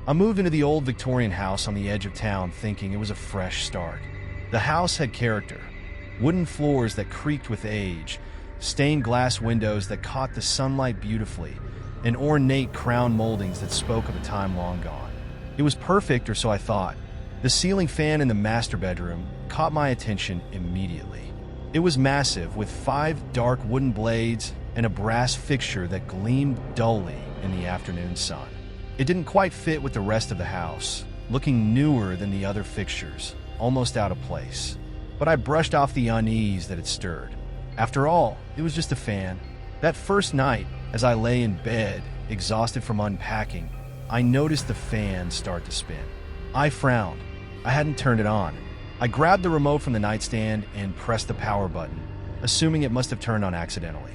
I moved into the old Victorian house on the edge of town thinking it was a fresh start. The house had character. Wooden floors that creaked with age, stained glass windows that caught the sunlight beautifully, and ornate crown moldings that spoke of a time long gone. It was perfect, or so I thought. The ceiling fan in the master bedroom caught my attention immediately. It was massive, with 5 dark wooden blades and a brass fixture that gleamed dully in the afternoon sun. It didn't quite fit with the rest of the house, looking newer than the other fixtures, almost out of place. But I brushed off the unease that it stirred. After all, it was just a fan. That first night, as I lay in bed, exhausted from unpacking, I noticed the fan start to spin. I frowned. I hadn't turned it on. I grabbed the remote from the nightstand and pressed the power button, assuming it must have turned on accidentally.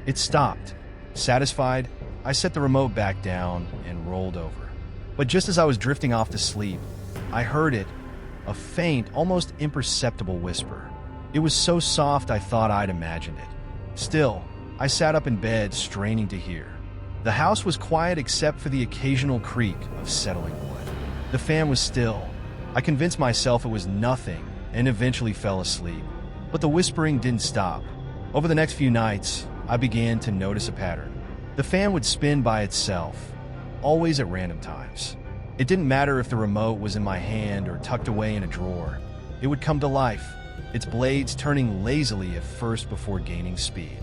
It stopped. Satisfied, I set the remote back down and rolled over. But just as I was drifting off to sleep, I heard it, a faint, almost imperceptible whisper. It was so soft I thought I'd imagined it. Still, I sat up in bed, straining to hear. The house was quiet except for the occasional creak of settling wood. The fan was still. I convinced myself it was nothing and eventually fell asleep. But the whispering didn't stop. Over the next few nights, I began to notice a pattern. The fan would spin by itself, always at random times. It didn't matter if the remote was in my hand or tucked away in a drawer. It would come to life, its blades turning lazily at first before gaining speed.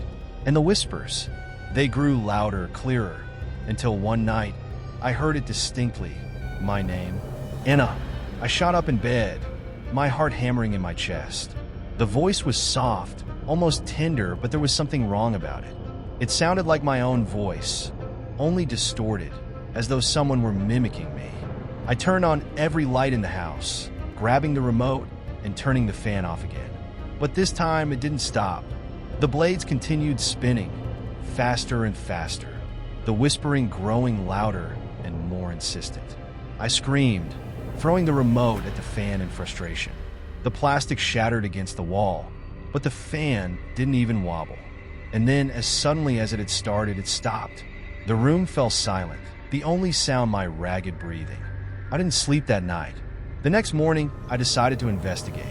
And the whispers, they grew louder, clearer, until one night, I heard it distinctly. My name, Anna. I shot up in bed, my heart hammering in my chest. The voice was soft, almost tender, but there was something wrong about it. It sounded like my own voice, only distorted, as though someone were mimicking me. I turned on every light in the house, grabbing the remote and turning the fan off again. But this time it didn't stop. The blades continued spinning, faster and faster, the whispering growing louder and more insistent. I screamed, throwing the remote at the fan in frustration. The plastic shattered against the wall, but the fan didn't even wobble. And then, as suddenly as it had started, it stopped. The room fell silent, the only sound my ragged breathing. I didn't sleep that night. The next morning, I decided to investigate.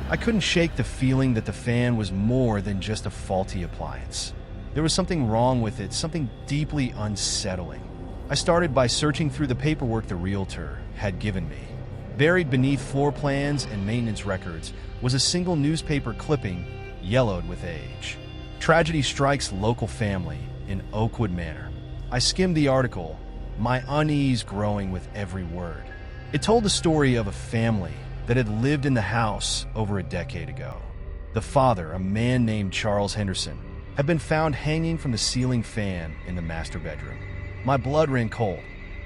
I couldn't shake the feeling that the fan was more than just a faulty appliance. There was something wrong with it, something deeply unsettling. I started by searching through the paperwork the realtor had given me. Buried beneath floor plans and maintenance records was a single newspaper clipping, yellowed with age. Tragedy strikes local family in Oakwood Manor. I skimmed the article, my unease growing with every word. It told the story of a family that had lived in the house over a decade ago. The father, a man named Charles Henderson, had been found hanging from the ceiling fan in the master bedroom. My blood ran cold.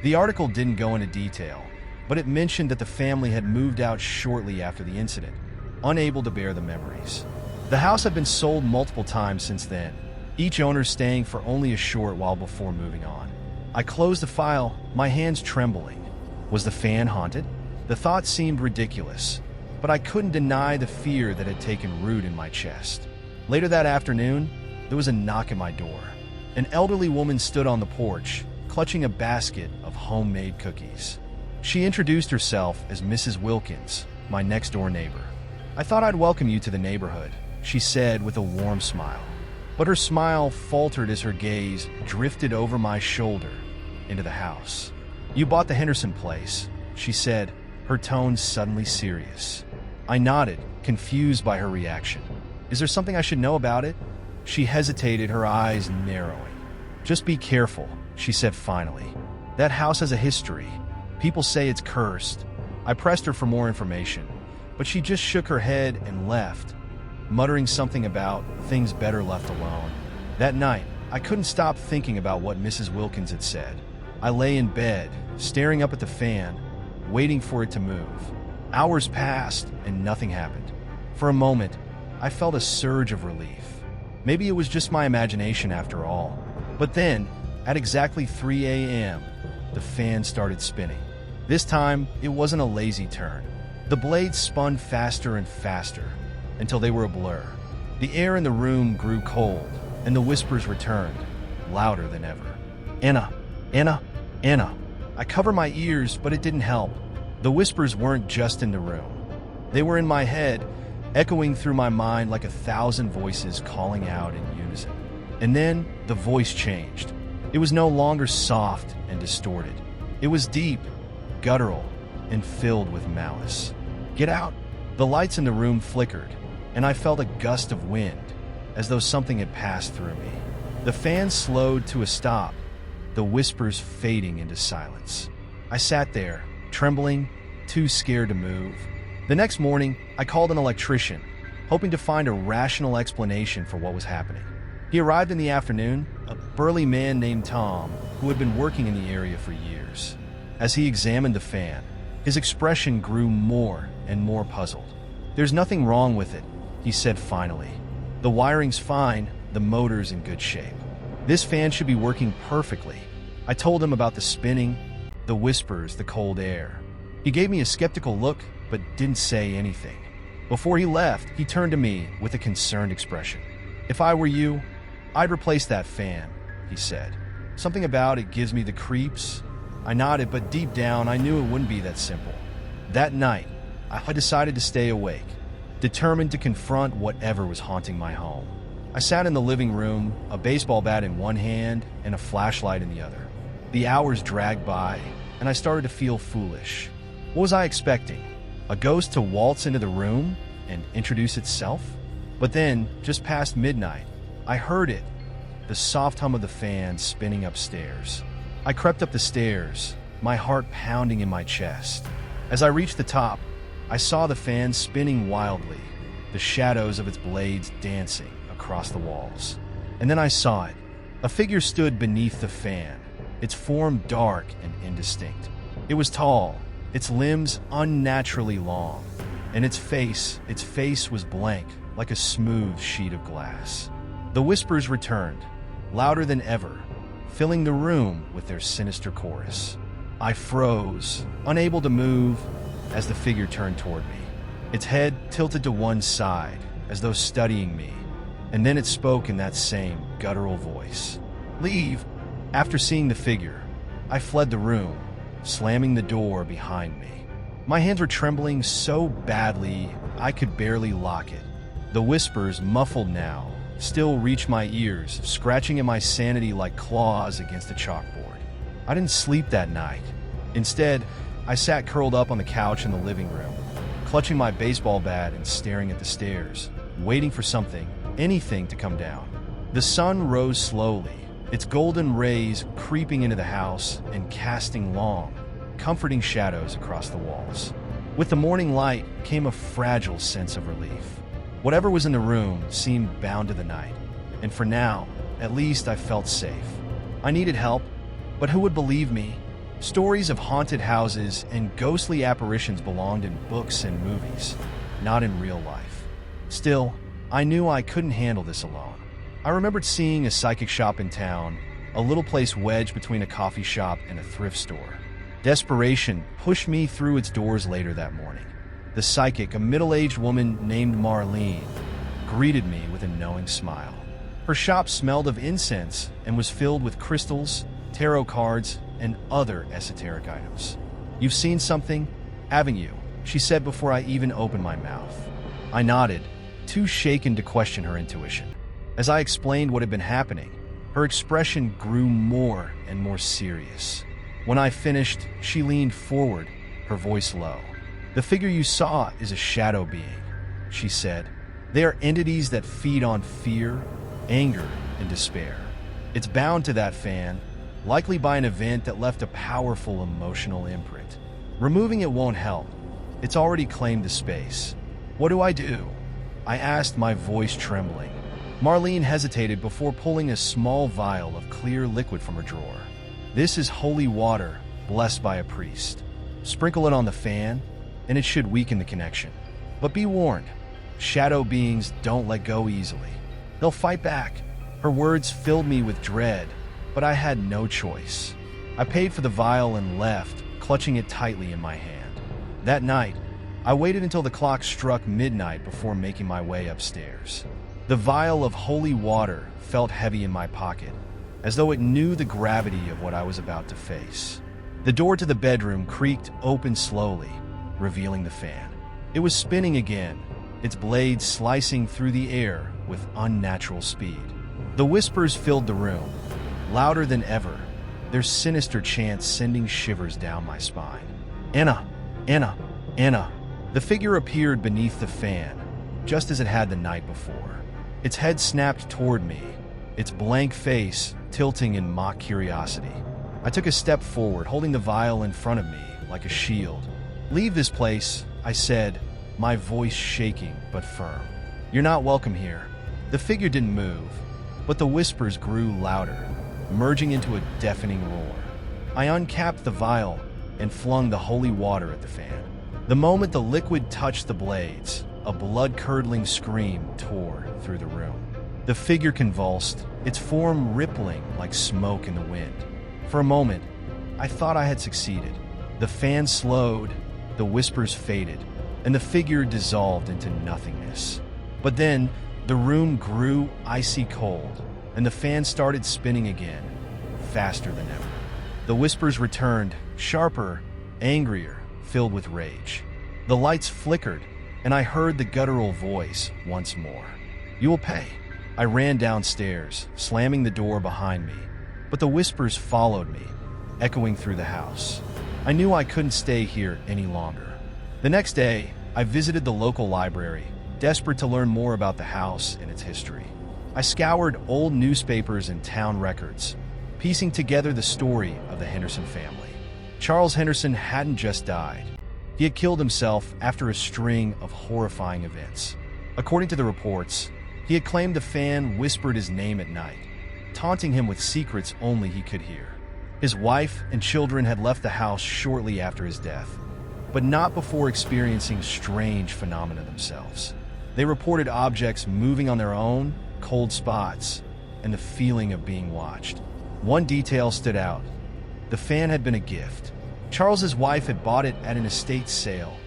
The article didn't go into detail, but it mentioned that the family had moved out shortly after the incident, unable to bear the memories. The house had been sold multiple times since then, each owner staying for only a short while before moving on. I closed the file, my hands trembling. Was the fan haunted? The thought seemed ridiculous, but I couldn't deny the fear that had taken root in my chest. Later that afternoon, there was a knock at my door. An elderly woman stood on the porch, clutching a basket of homemade cookies. She introduced herself as Mrs. Wilkins, my next-door neighbor. "I thought I'd welcome you to the neighborhood," she said with a warm smile. But her smile faltered as her gaze drifted over my shoulder into the house. "You bought the Henderson place," she said, her tone suddenly serious. I nodded, confused by her reaction. "Is there something I should know about it?" She hesitated, her eyes narrowing. "Just be careful," she said finally. "That house has a history. People say it's cursed." I pressed her for more information, but she just shook her head and left, muttering something about things better left alone. That night, I couldn't stop thinking about what Mrs. Wilkins had said. I lay in bed, staring up at the fan, waiting for it to move. Hours passed, and nothing happened. For a moment, I felt a surge of relief. Maybe it was just my imagination after all. But then, at exactly 3 a.m., the fan started spinning. This time, it wasn't a lazy turn. The blades spun faster and faster, until they were a blur. The air in the room grew cold, and the whispers returned, louder than ever. Anna, Anna, Anna. I cover my ears, but it didn't help. The whispers weren't just in the room. They were in my head, echoing through my mind like 1,000 voices calling out in unison. And then the voice changed. It was no longer soft and distorted. It was deep, guttural, and filled with malice. Get out! The lights in the room flickered, and I felt a gust of wind, as though something had passed through me. The fan slowed to a stop, the whispers fading into silence. I sat there, trembling, too scared to move. The next morning, I called an electrician, hoping to find a rational explanation for what was happening. He arrived in the afternoon, a burly man named Tom, who had been working in the area for years. As he examined the fan, his expression grew more and more puzzled. "There's nothing wrong with it," he said finally. "The wiring's fine, the motor's in good shape. This fan should be working perfectly." I told him about the spinning, the whispers, the cold air. He gave me a skeptical look, but didn't say anything. Before he left, he turned to me with a concerned expression. "If I were you, I'd replace that fan," he said. "Something about it gives me the creeps." I nodded, but deep down, I knew it wouldn't be that simple. That night, I decided to stay awake, determined to confront whatever was haunting my home. I sat in the living room, a baseball bat in one hand and a flashlight in the other. The hours dragged by, and I started to feel foolish. What was I expecting? A ghost to waltz into the room and introduce itself? But then, just past midnight, I heard it, the soft hum of the fan spinning upstairs. I crept up the stairs, my heart pounding in my chest. As I reached the top, I saw the fan spinning wildly, the shadows of its blades dancing across the walls. And then I saw it. A figure stood beneath the fan, its form dark and indistinct. It was tall, its limbs unnaturally long, and its face was blank, like a smooth sheet of glass. The whispers returned, louder than ever, filling the room with their sinister chorus. I froze, unable to move, as the figure turned toward me. Its head tilted to one side, as though studying me, and then it spoke in that same guttural voice. "Leave!" After seeing the figure, I fled the room, slamming the door behind me. My hands were trembling so badly I could barely lock it. The whispers, muffled now, still reached my ears, scratching at my sanity like claws against a chalkboard. I didn't sleep that night. Instead, I sat curled up on the couch in the living room, clutching my baseball bat and staring at the stairs, waiting for something, anything to come down. The sun rose slowly, its golden rays creeping into the house and casting long, comforting shadows across the walls. With the morning light came a fragile sense of relief. Whatever was in the room seemed bound to the night, and for now, at least I felt safe. I needed help, but who would believe me? Stories of haunted houses and ghostly apparitions belonged in books and movies, not in real life. Still, I knew I couldn't handle this alone. I remembered seeing a psychic shop in town, a little place wedged between a coffee shop and a thrift store. Desperation pushed me through its doors later that morning. The psychic, a middle-aged woman named Marlene, greeted me with a knowing smile. Her shop smelled of incense and was filled with crystals, tarot cards, and other esoteric items. "You've seen something, haven't you?" she said before I even opened my mouth. I nodded, too shaken to question her intuition. As I explained what had been happening, her expression grew more and more serious. When I finished, she leaned forward, her voice low. "The figure you saw is a shadow being," she said. "They are entities that feed on fear, anger, and despair. It's bound to that fan, likely by an event that left a powerful emotional imprint. Removing it won't help. It's already claimed the space. What do I do?" I asked, my voice trembling. Marlene hesitated before pulling a small vial of clear liquid from her drawer. "This is holy water, blessed by a priest. Sprinkle it on the fan, and it should weaken the connection. But be warned, shadow beings don't let go easily. They'll fight back." Her words filled me with dread, but I had no choice. I paid for the vial and left, clutching it tightly in my hand. That night, I waited until the clock struck midnight before making my way upstairs. The vial of holy water felt heavy in my pocket, as though it knew the gravity of what I was about to face. The door to the bedroom creaked open slowly, revealing the fan. It was spinning again, its blades slicing through the air with unnatural speed. The whispers filled the room, louder than ever, their sinister chants sending shivers down my spine. Anna! Anna! Anna! The figure appeared beneath the fan, just as it had the night before. Its head snapped toward me, its blank face tilting in mock curiosity. I took a step forward, holding the vial in front of me like a shield. "Leave this place," I said, my voice shaking but firm. "You're not welcome here." The figure didn't move, but the whispers grew louder, merging into a deafening roar. I uncapped the vial and flung the holy water at the fan. The moment the liquid touched the blades, a blood-curdling scream tore through the room. The figure convulsed, its form rippling like smoke in the wind. For a moment, I thought I had succeeded. The fan slowed, the whispers faded, and the figure dissolved into nothingness. But then, the room grew icy cold, and the fan started spinning again, faster than ever. The whispers returned, sharper, angrier, filled with rage. The lights flickered, and I heard the guttural voice once more. "You will pay." I ran downstairs, slamming the door behind me, but the whispers followed me, echoing through the house. I knew I couldn't stay here any longer. The next day, I visited the local library, desperate to learn more about the house and its history. I scoured old newspapers and town records, piecing together the story of the Henderson family. Charles Henderson hadn't just died. He had killed himself after a string of horrifying events. According to the reports, he had claimed the fan whispered his name at night, taunting him with secrets only he could hear. His wife and children had left the house shortly after his death, but not before experiencing strange phenomena themselves. They reported objects moving on their own, cold spots, and the feeling of being watched. One detail stood out. The fan had been a gift. Charles's wife had bought it at an estate sale,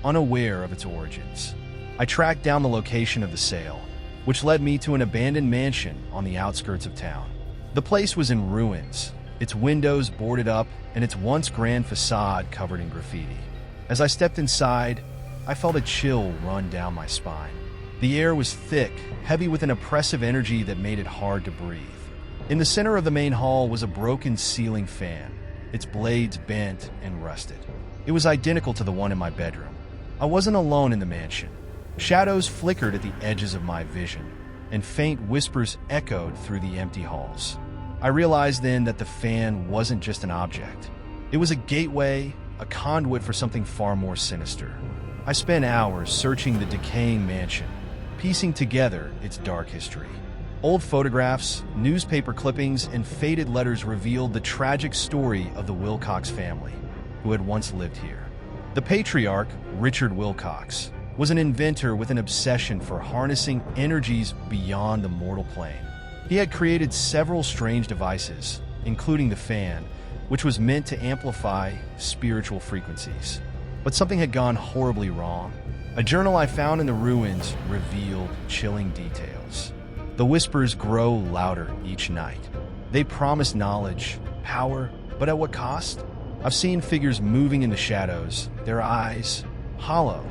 unaware of its origins. I tracked down the location of the sale, which led me to an abandoned mansion on the outskirts of town. The place was in ruins, its windows boarded up and its once grand facade covered in graffiti. As I stepped inside, I felt a chill run down my spine. The air was thick, heavy with an oppressive energy that made it hard to breathe. In the center of the main hall was a broken ceiling fan, its blades bent and rusted. It was identical to the one in my bedroom. I wasn't alone in the mansion. Shadows flickered at the edges of my vision, and faint whispers echoed through the empty halls. I realized then that the fan wasn't just an object. It was a gateway, a conduit for something far more sinister. I spent hours searching the decaying mansion, piecing together its dark history. Old photographs, newspaper clippings, and faded letters revealed the tragic story of the Wilcox family, who had once lived here. The patriarch, Richard Wilcox, was an inventor with an obsession for harnessing energies beyond the mortal plane. He had created several strange devices, including the fan, which was meant to amplify spiritual frequencies. But something had gone horribly wrong. A journal I found in the ruins revealed chilling details. The whispers grow louder each night. They promise knowledge, power, but at what cost? I've seen figures moving in the shadows, their eyes hollow.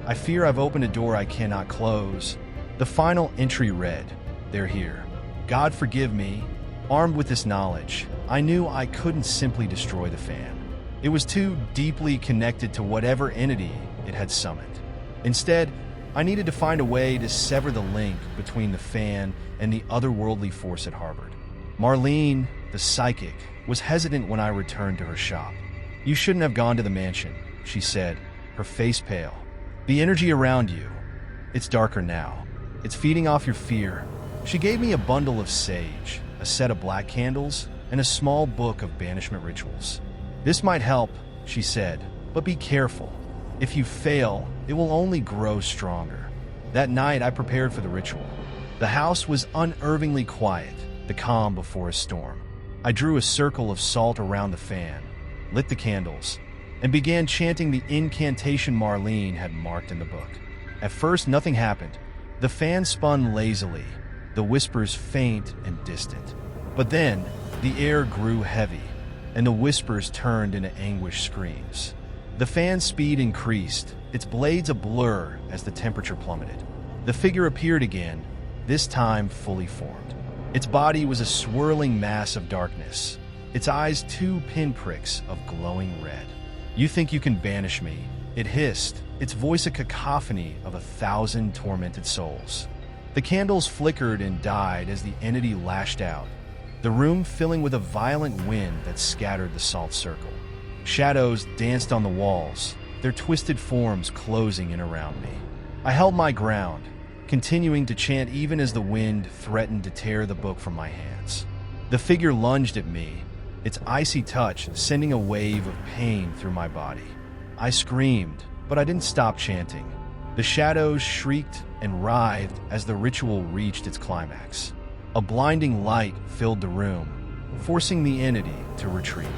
I fear I've opened a door I cannot close. The final entry read, "They're here. God forgive me." Armed with this knowledge, I knew I couldn't simply destroy the fan. It was too deeply connected to whatever entity it had summoned. Instead, I needed to find a way to sever the link between the fan and the otherworldly force it harbored. Marlene, the psychic, was hesitant when I returned to her shop. "You shouldn't have gone to the mansion," she said, her face pale. "The energy around you, it's darker now. It's feeding off your fear." She gave me a bundle of sage, a set of black candles, and a small book of banishment rituals. "This might help," she said, "but be careful. If you fail, it will only grow stronger." That night, I prepared for the ritual. The house was unnervingly quiet, the calm before a storm. I drew a circle of salt around the fan, lit the candles, and began chanting the incantation Marlene had marked in the book. At first, nothing happened. The fan spun lazily, the whispers faint and distant. But then, The air grew heavy, and the whispers turned into anguished screams. The fan's speed increased, its blades a blur as the temperature plummeted. The figure appeared again, this time fully formed. Its body was a swirling mass of darkness, its eyes two pinpricks of glowing red. "You think you can banish me?" it hissed, its voice a cacophony of 1,000 tormented souls. The candles flickered and died as the entity lashed out, the room filling with a violent wind that scattered the salt circle. Shadows danced on the walls, their twisted forms closing in around me. I held my ground, continuing to chant even as the wind threatened to tear the book from my hands. The figure lunged at me, its icy touch sending a wave of pain through my body. I screamed, but I didn't stop chanting. The shadows shrieked and writhed as the ritual reached its climax. A blinding light filled the room, forcing the entity to retreat.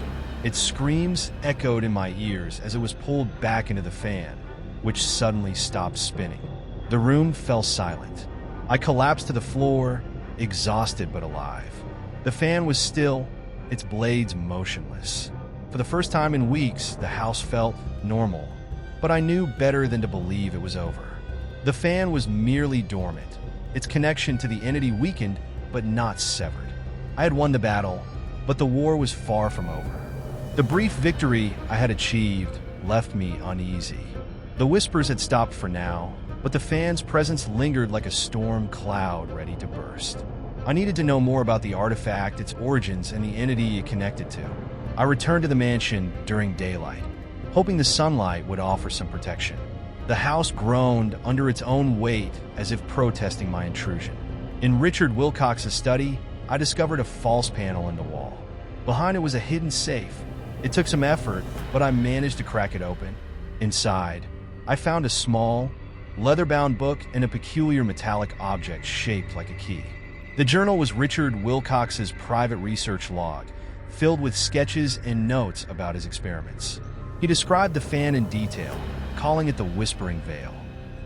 Its screams echoed in my ears as it was pulled back into the fan, which suddenly stopped spinning. The room fell silent. I collapsed to the floor, exhausted but alive. The fan was still, its blades motionless. For the first time in weeks, the house felt normal, but I knew better than to believe it was over. The fan was merely dormant, its connection to the entity weakened but not severed. I had won the battle, but the war was far from over. The brief victory I had achieved left me uneasy. The whispers had stopped for now, but the fan's presence lingered like a storm cloud ready to burst. I needed to know more about the artifact, its origins, and the entity it connected to. I returned to the mansion during daylight, hoping the sunlight would offer some protection. The house groaned under its own weight as if protesting my intrusion. In Richard Wilcox's study, I discovered a false panel in the wall. Behind it was a hidden safe. It took some effort, but I managed to crack it open. Inside, I found a small, leather-bound book and a peculiar metallic object shaped like a key. The journal was Richard Wilcox's private research log, filled with sketches and notes about his experiments. He described the fan in detail, calling it the Whispering Veil.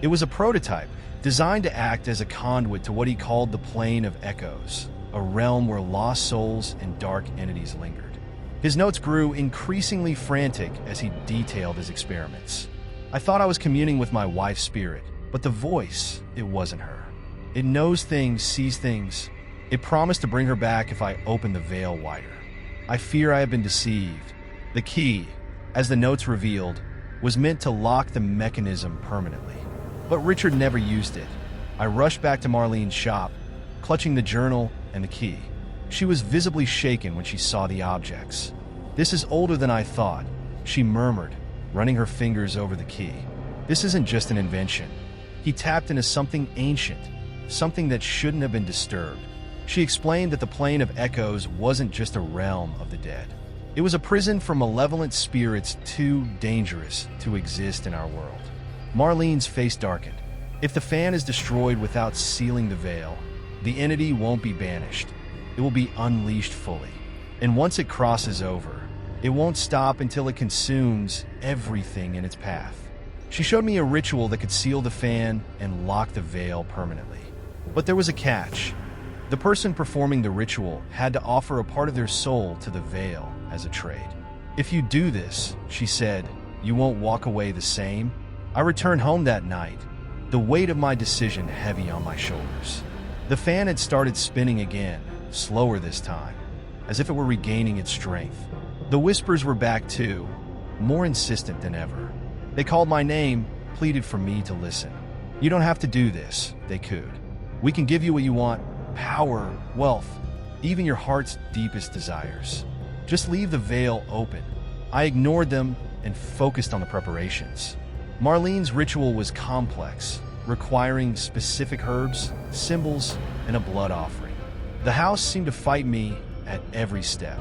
It was a prototype, designed to act as a conduit to what he called the Plane of Echoes, a realm where lost souls and dark entities lingered. His notes grew increasingly frantic as he detailed his experiments. I thought I was communing with my wife's spirit, but the voice, it wasn't her. It knows things, sees things. It promised to bring her back if I opened the veil wider. I fear I have been deceived. The key, as the notes revealed, was meant to lock the mechanism permanently. But Richard never used it. I rushed back to Marlene's shop, clutching the journal and the key. She was visibly shaken when she saw the objects. "This is older than I thought," she murmured, running her fingers over the key. "This isn't just an invention." He tapped into something ancient, something that shouldn't have been disturbed. She explained that the Plane of Echoes wasn't just a realm of the dead. It was a prison for malevolent spirits too dangerous to exist in our world. Marlene's face darkened. If the fan is destroyed without sealing the veil, the entity won't be banished. It will be unleashed fully. And once it crosses over, it won't stop until it consumes everything in its path. She showed me a ritual that could seal the fan and lock the veil permanently. But there was a catch. The person performing the ritual had to offer a part of their soul to the veil as a trade. "If you do this," she said, "you won't walk away the same." I returned home that night, the weight of my decision heavy on my shoulders. The fan had started spinning again, slower this time, as if it were regaining its strength. The whispers were back too, more insistent than ever. They called my name, pleaded for me to listen. "You don't have to do this," they cooed. "We can give you what you want, power, wealth, even your heart's deepest desires. Just leave the veil open." I ignored them and focused on the preparations. Marlene's ritual was complex, requiring specific herbs, symbols, and a blood offering. The house seemed to fight me at every step.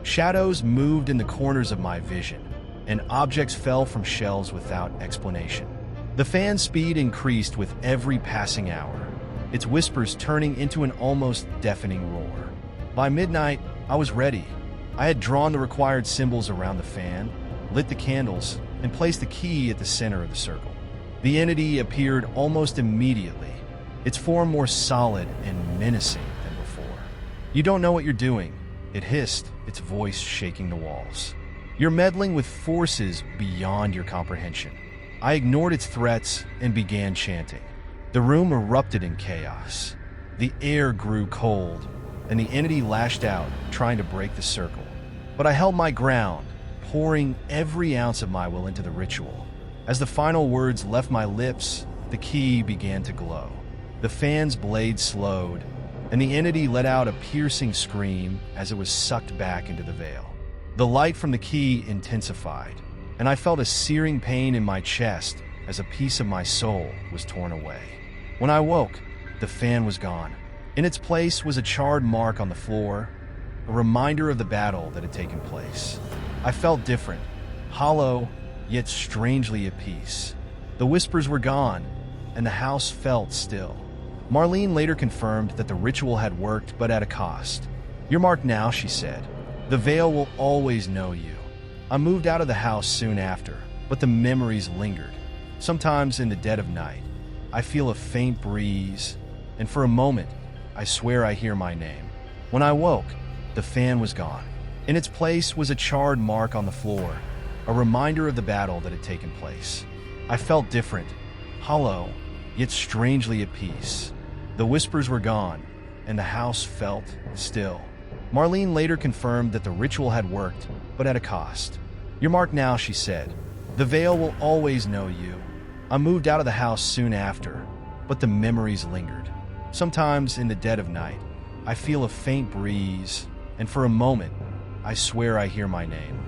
Shadows moved in the corners of my vision, and objects fell from shelves without explanation. The fan's speed increased with every passing hour, its whispers turning into an almost deafening roar. By midnight, I was ready. I had drawn the required symbols around the fan, lit the candles, and placed the key at the center of the circle. The entity appeared almost immediately, its form more solid and menacing than before. "You don't know what you're doing," it hissed, its voice shaking the walls. "You're meddling with forces beyond your comprehension." I ignored its threats and began chanting. The room erupted in chaos. The air grew cold, and the entity lashed out, trying to break the circle. But I held my ground, pouring every ounce of my will into the ritual. As the final words left my lips, the key began to glow. The fan's blade slowed, and the entity let out a piercing scream as it was sucked back into the veil. The light from the key intensified, and I felt a searing pain in my chest as a piece of my soul was torn away. When I woke, the fan was gone. In its place was a charred mark on the floor, a reminder of the battle that had taken place. I felt different, hollow, yet strangely at peace. The whispers were gone, and the house felt still. Marlene later confirmed that the ritual had worked, but at a cost. "You're marked now," she said. "The veil will always know you." I moved out of the house soon after, but the memories lingered. Sometimes in the dead of night, I feel a faint breeze, and for a moment, I swear I hear my name. When I woke, the fan was gone. In its place was a charred mark on the floor, a reminder of the battle that had taken place. I felt different, hollow, yet strangely at peace. The whispers were gone, and the house felt still. Marlene later confirmed that the ritual had worked, but at a cost. "You're marked now," she said. "The veil will always know you." I moved out of the house soon after, but the memories lingered. Sometimes in the dead of night, I feel a faint breeze, and for a moment, I swear I hear my name.